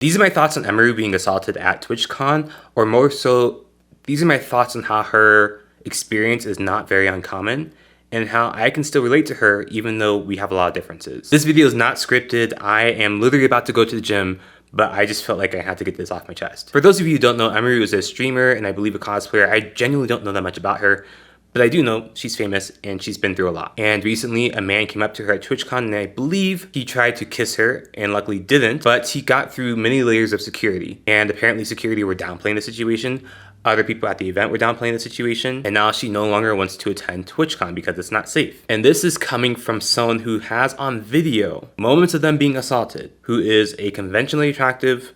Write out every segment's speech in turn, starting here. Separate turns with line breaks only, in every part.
These are my thoughts on Emiru being assaulted at TwitchCon, or more so, these are my thoughts on how her experience is not very uncommon, and how I can still relate to her even though we have a lot of differences. This video is not scripted. I am literally about to go to the gym, but I just felt like I had to get this off my chest. For those of you who don't know, Emiru is a streamer and I believe a cosplayer. I genuinely don't know that much about her, but I do know she's famous and she's been through a lot. And recently a man came up to her at TwitchCon and I believe he tried to kiss her and luckily didn't, but he got through many layers of security. And apparently security were downplaying the situation. Other people at the event were downplaying the situation, and now she no longer wants to attend TwitchCon because it's not safe. And this is coming from someone who has on video moments of them being assaulted, who is a conventionally attractive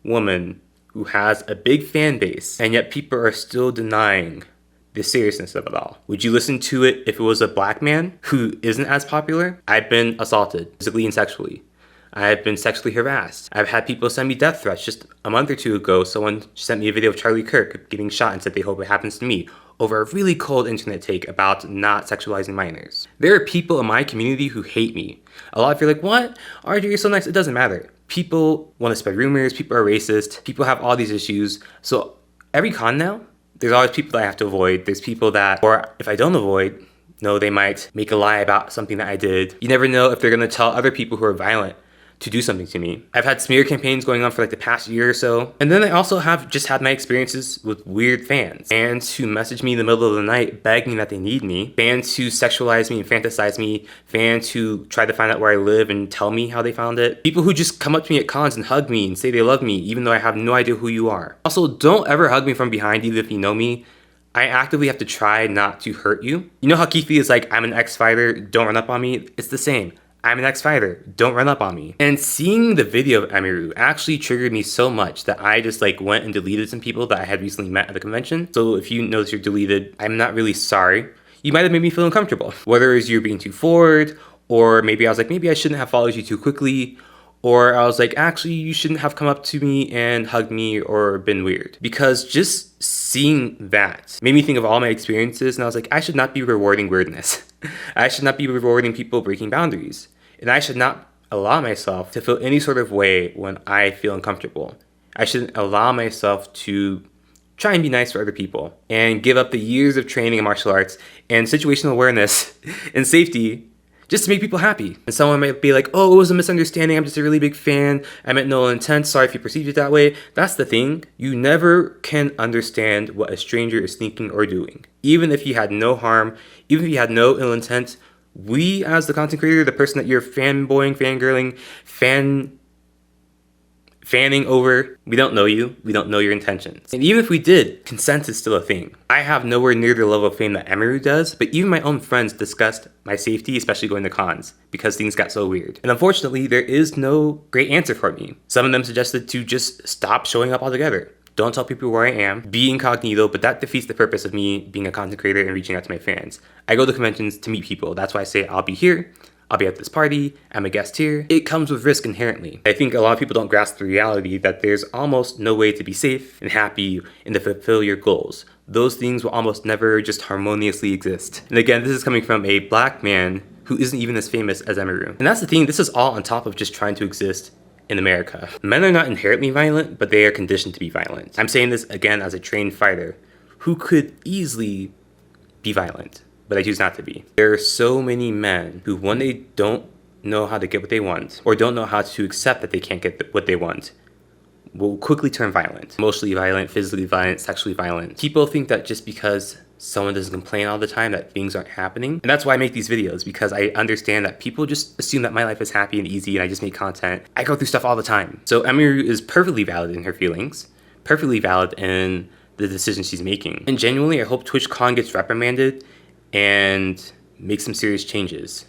woman who has a big fan base, and yet people are still denying the seriousness of it all. Would you listen to it if it was a black man who isn't as popular? I've been assaulted physically and sexually. I've been sexually harassed. I've had people send me death threats. Just a month or two ago, someone sent me a video of Charlie Kirk getting shot and said they hope it happens to me over a really cold internet take about not sexualizing minors. There are people in my community who hate me. A lot of you are like, what? RJ, you're so nice. It doesn't matter. People want to spread rumors. People are racist. People have all these issues. So every con now, there's always people that I have to avoid. There's people that, or if I don't avoid, no, they might make a lie about something that I did. You never know if they're going to tell other people who are violent to do something to me. I've had smear campaigns going on for like the past year or so. And then I also have just had my experiences with weird fans. Fans who message me in the middle of the night begging that they need me. Fans who sexualize me and fantasize me. Fans who try to find out where I live and tell me how they found it. People who just come up to me at cons and hug me and say they love me even though I have no idea who you are. Also, don't ever hug me from behind even if you know me. I actively have to try not to hurt you. You know how Keithy is like, I'm an ex-fighter, don't run up on me? It's the same. I'm an ex-fighter, don't run up on me. And seeing the video of Emiru actually triggered me so much that I just like went and deleted some people that I had recently met at the convention. So if you notice you're deleted, I'm not really sorry. You might have made me feel uncomfortable. Whether it's you being too forward, or maybe I was like, maybe I shouldn't have followed you too quickly, or I was like, actually, you shouldn't have come up to me and hugged me or been weird. Because just seeing that made me think of all my experiences, and I was like, I should not be rewarding weirdness. I should not be rewarding people breaking boundaries. And I should not allow myself to feel any sort of way when I feel uncomfortable. I shouldn't allow myself to try and be nice for other people and give up the years of training in martial arts and situational awareness and safety just to make people happy. And someone might be like, oh, it was a misunderstanding. I'm just a really big fan. I meant no intent. Sorry if you perceived it that way. That's the thing. You never can understand what a stranger is thinking or doing. Even if you had no harm, even if you had no ill intent, we as the content creator, the person that you're fanboying, fangirling, fanning over, we don't know you. We don't know your intentions. And even if we did, consent is still a thing. I have nowhere near the level of fame that Emiru does, but even my own friends discussed my safety, especially going to cons, because things got so weird. And unfortunately, there is no great answer for me. Some of them suggested to just stop showing up altogether. Don't tell people where I am, be incognito, but that defeats the purpose of me being a content creator and reaching out to my fans. I go to conventions to meet people. That's why I say I'll be here, I'll be at this party, I'm a guest here. It comes with risk inherently. I think a lot of people don't grasp the reality that there's almost no way to be safe and happy and to fulfill your goals. Those things will almost never just harmoniously exist. And again, this is coming from a black man who isn't even as famous as Emiru. And that's the thing, this is all on top of just trying to exist in America. Men are not inherently violent, but they are conditioned to be violent. I'm saying this again as a trained fighter who could easily be violent, but I choose not to be. There are so many men who, when they don't know how to get what they want, or don't know how to accept that they can't get what they want, will quickly turn violent. Emotionally violent, physically violent, sexually violent. People think that just because someone doesn't complain all the time that things aren't happening. And that's why I make these videos, because I understand that people just assume that my life is happy and easy and I just make content. I go through stuff all the time. So Emiru is perfectly valid in her feelings, perfectly valid in the decisions she's making. And genuinely, I hope TwitchCon gets reprimanded and make some serious changes.